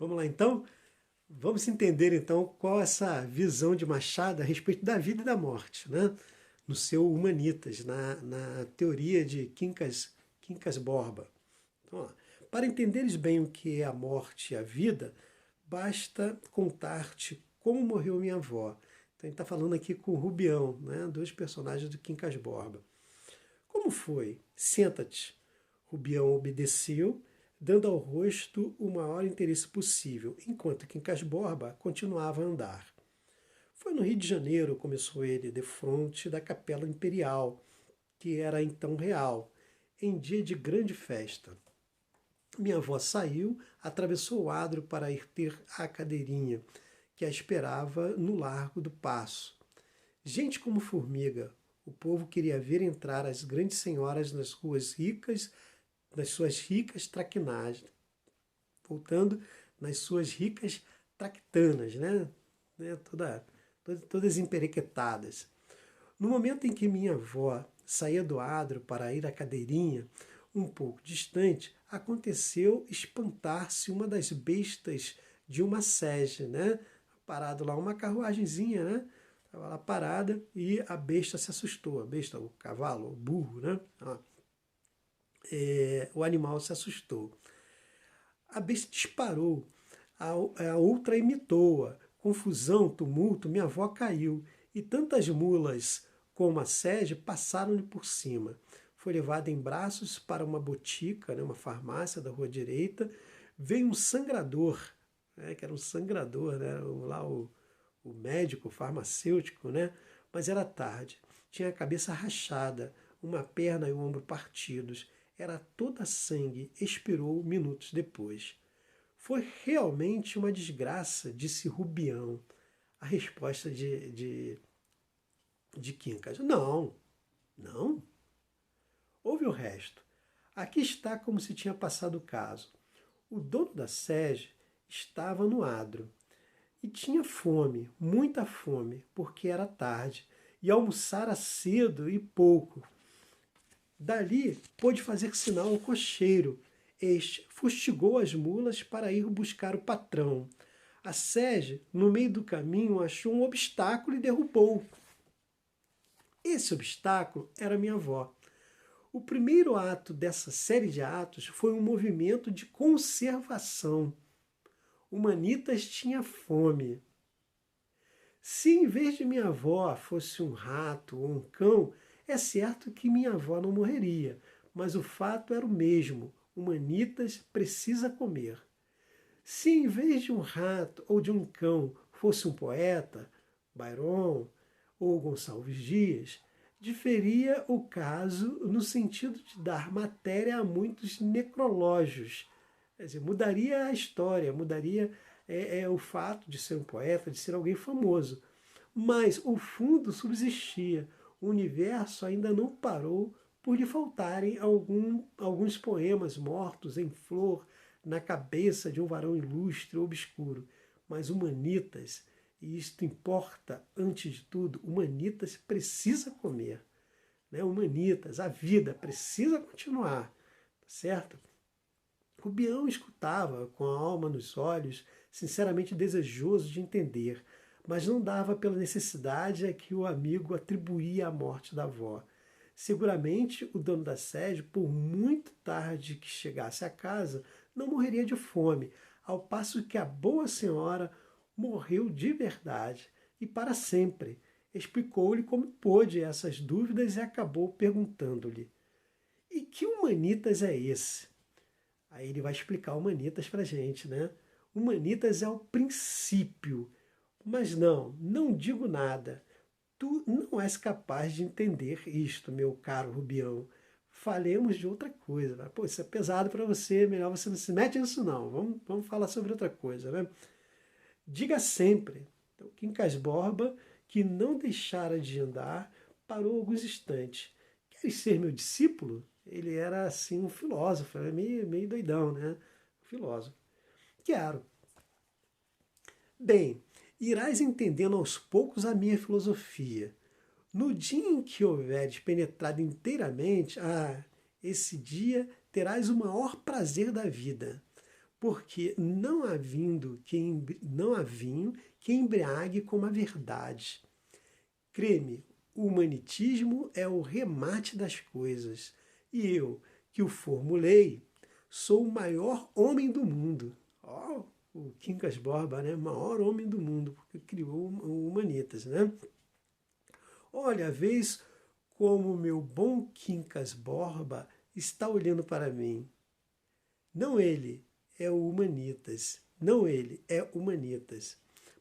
Vamos lá então? Vamos entender então qual é essa visão de Machado a respeito da vida e da morte, né? No seu Humanitas, na teoria de Quincas Borba. Então, ó, para entenderes bem o que é a morte e a vida, basta contar-te como morreu minha avó. Então ele está falando aqui com o Rubião, né? Dois personagens do Quincas Borba. Como foi? Senta-te. Rubião obedeceu, dando ao rosto o maior interesse possível, enquanto Quincas Borba continuava a andar. Foi no Rio de Janeiro, começou ele, defronte da Capela Imperial, que era então real, em dia de grande festa. Minha avó saiu, atravessou o adro para ir ter a cadeirinha, que a esperava no Largo do Paço. Gente como formiga, o povo queria ver entrar as grandes senhoras nas ruas ricas, nas suas ricas traquinagens, voltando nas suas ricas traquitanas, né? Todas emperequetadas. No momento em que minha avó saía do adro para ir à cadeirinha, um pouco distante, aconteceu espantar-se uma das bestas de uma sege, né? Parado lá uma carruagenzinha, né? Estava lá parada e a besta se assustou. A besta, o cavalo, o burro, né? O animal se assustou. A besta disparou, a outra imitou-a. Confusão, tumulto, minha avó caiu, e tantas mulas como a sege passaram-lhe por cima. Foi levada em braços para uma botica, né, uma farmácia da rua direita. Veio um sangrador, né, que era um sangrador, né, lá o médico, o farmacêutico, né, mas era tarde. Tinha a cabeça rachada, uma perna e o ombro partidos. Era toda sangue, expirou minutos depois. Foi realmente uma desgraça, disse Rubião. A resposta de Quincas: não, não. Houve o resto. Aqui está como se tinha passado o caso. O dono da sege estava no adro e tinha fome, muita fome, porque era tarde, e almoçara cedo e pouco. Dali pôde fazer sinal ao cocheiro. Este fustigou as mulas para ir buscar o patrão. A sege, no meio do caminho, achou um obstáculo e derrubou. Esse obstáculo era minha avó. O primeiro ato dessa série de atos foi um movimento de conservação. Humanitas tinha fome. Se em vez de minha avó fosse um rato ou um cão, é certo que minha avó não morreria, mas o fato era o mesmo: Humanitas precisa comer. Se em vez de um rato ou de um cão fosse um poeta, Byron ou Gonçalves Dias, diferia o caso no sentido de dar matéria a muitos necrológios. Quer dizer, mudaria a história, mudaria o fato de ser um poeta, de ser alguém famoso. Mas o fundo subsistia. O universo ainda não parou por lhe faltarem alguns poemas mortos em flor na cabeça de um varão ilustre ou obscuro. Mas Humanitas, e isto importa antes de tudo, Humanitas precisa comer. Né? Humanitas, a vida precisa continuar, tá certo? Rubião escutava com a alma nos olhos, sinceramente desejoso de entender, mas não dava pela necessidade a que o amigo atribuía à morte da avó. Seguramente o dono da sede, por muito tarde que chegasse a casa, não morreria de fome, ao passo que a boa senhora morreu de verdade e para sempre. Explicou-lhe como pôde essas dúvidas e acabou perguntando-lhe: e que humanitas é esse? Aí ele vai explicar Humanitas para a gente, né? Humanitas é o princípio. Mas não digo nada. Tu não és capaz de entender isto, meu caro Rubião. Falemos de outra coisa. Né? Pô, isso é pesado para você, melhor você não se mete nisso não. Vamos falar sobre outra coisa, né? Diga sempre. Então, Quincas Borba, que não deixara de andar, parou alguns instantes. Queres ser meu discípulo? Ele era assim um filósofo, era meio doidão, né? Um filósofo. Quero. Bem, irás entendendo aos poucos a minha filosofia. No dia em que houveres penetrado inteiramente, esse dia terás o maior prazer da vida. porque não há vinho que embriague como a verdade. Crê-me, o humanitismo é o remate das coisas, e eu, que o formulei, sou o maior homem do mundo. Ó, o Quincas Borba, né? O maior homem do mundo, porque criou o Humanitas, né? Olha, vês como meu bom Quincas Borba está olhando para mim. Não ele, é o Humanitas. Não ele, é Humanitas.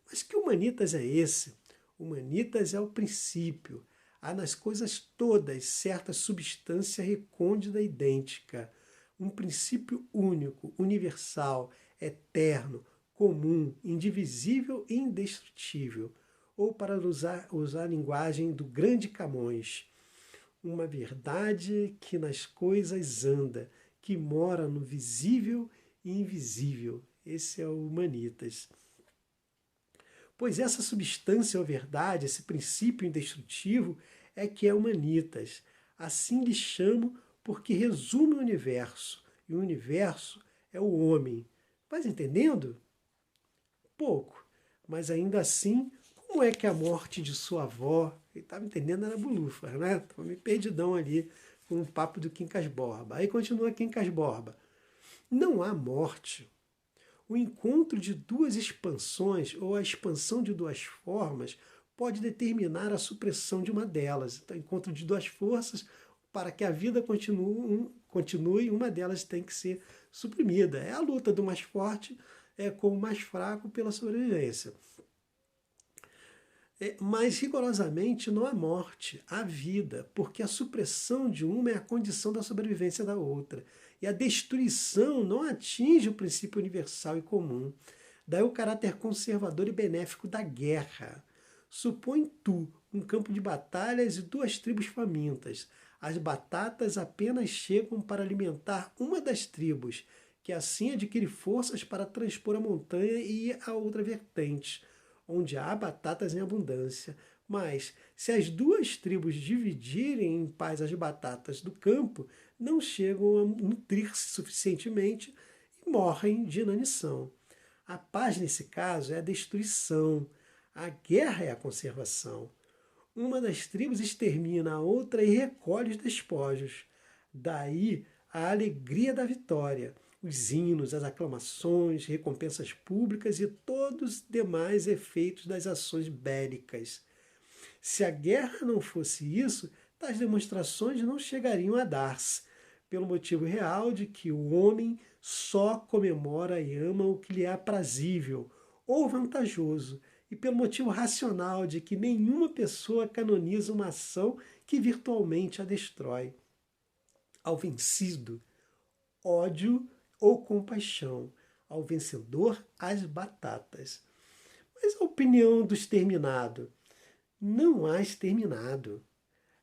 Mas que Humanitas é esse? Humanitas é o princípio. Há nas coisas todas certa substância recôndita e idêntica. Um princípio único, universal, eterno, comum, indivisível e indestrutível. Ou, para usar a linguagem do grande Camões, uma verdade que nas coisas anda, que mora no visível e invisível. Esse é o Humanitas. Pois essa substância ou verdade, esse princípio indestrutível, é que é Humanitas. Assim lhe chamo porque resume o universo. E o universo é o homem. Vais entendendo? Pouco. Mas ainda assim, como é que a morte de sua avó, ele estava entendendo, era Bulufas, né? Estava meio perdidão ali com o papo do Quincas Borba. Aí continua Quincas Borba. Não há morte. O encontro de duas expansões ou a expansão de duas formas pode determinar a supressão de uma delas. Então, encontro de duas forças, para que a vida continue, uma delas tem que ser suprimida. É a luta do mais forte com o mais fraco pela sobrevivência. Mas rigorosamente não há morte, há vida, porque a supressão de uma é a condição da sobrevivência da outra. E a destruição não atinge o princípio universal e comum. Daí o caráter conservador e benéfico da guerra. Supõe tu um campo de batalhas e duas tribos famintas. As batatas apenas chegam para alimentar uma das tribos, que assim adquire forças para transpor a montanha e ir a outra vertente, onde há batatas em abundância. Mas, se as duas tribos dividirem em paz as batatas do campo, não chegam a nutrir-se suficientemente e morrem de inanição. A paz, nesse caso, é a destruição. A guerra é a conservação. Uma das tribos extermina a outra e recolhe os despojos. Daí a alegria da vitória, os hinos, as aclamações, recompensas públicas e todos os demais efeitos das ações bélicas. Se a guerra não fosse isso, tais demonstrações não chegariam a dar-se, pelo motivo real de que o homem só comemora e ama o que lhe é aprazível ou vantajoso, e pelo motivo racional de que nenhuma pessoa canoniza uma ação que virtualmente a destrói. Ao vencido, ódio ou compaixão. Ao vencedor, as batatas. Mas a opinião do exterminado? Não há exterminado.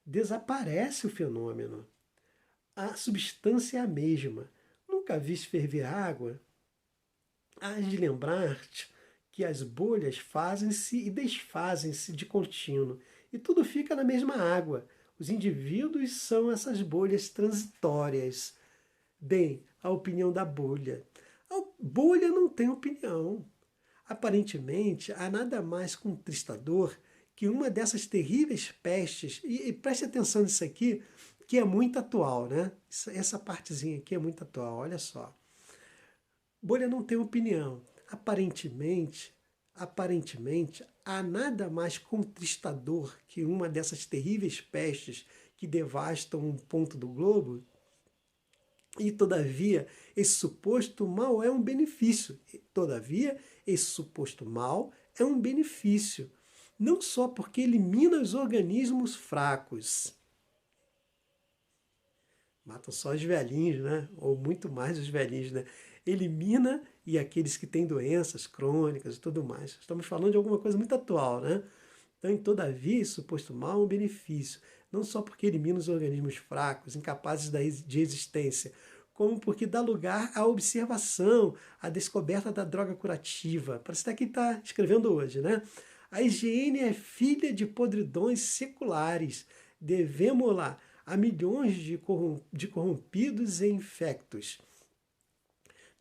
Desaparece o fenômeno. A substância é a mesma. Nunca viste ferver água? Hás de lembrar-te que as bolhas fazem-se e desfazem-se de contínuo, e tudo fica na mesma água. Os indivíduos são essas bolhas transitórias. Bem, a opinião da bolha. A bolha não tem opinião. Aparentemente, há nada mais contristador que uma dessas terríveis pestes, e preste atenção nisso aqui, que é muito atual, né? Essa partezinha aqui é muito atual, olha só. Bolha não tem opinião. Aparentemente, há nada mais contristador que uma dessas terríveis pestes que devastam um ponto do globo. E, todavia, esse suposto mal é um benefício. Todavia, esse suposto mal é um benefício. Não só porque elimina os organismos fracos. Matam só os velhinhos, né? Ou muito mais os velhinhos, né? Elimina e aqueles que têm doenças crônicas e tudo mais. Estamos falando de alguma coisa muito atual, né? Então, todavia, esse suposto mal é um benefício. Não só porque elimina os organismos fracos, incapazes de existência, como porque dá lugar à observação, à descoberta da droga curativa. Parece até quem está escrevendo hoje, né? A higiene é filha de podridões seculares. Devemos-la a milhões de corrompidos e infectos.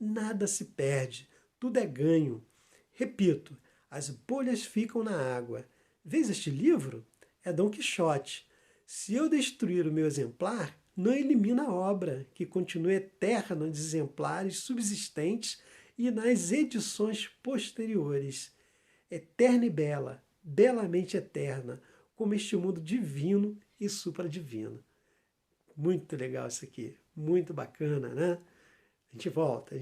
Nada se perde, tudo é ganho. Repito, as bolhas ficam na água. Vês este livro? É Dom Quixote. Se eu destruir o meu exemplar, não elimina a obra, que continua eterna nos exemplares subsistentes e nas edições posteriores. Eterna e bela, belamente eterna, como este mundo divino e supradivino. Muito legal isso aqui, muito bacana, né? A gente volta.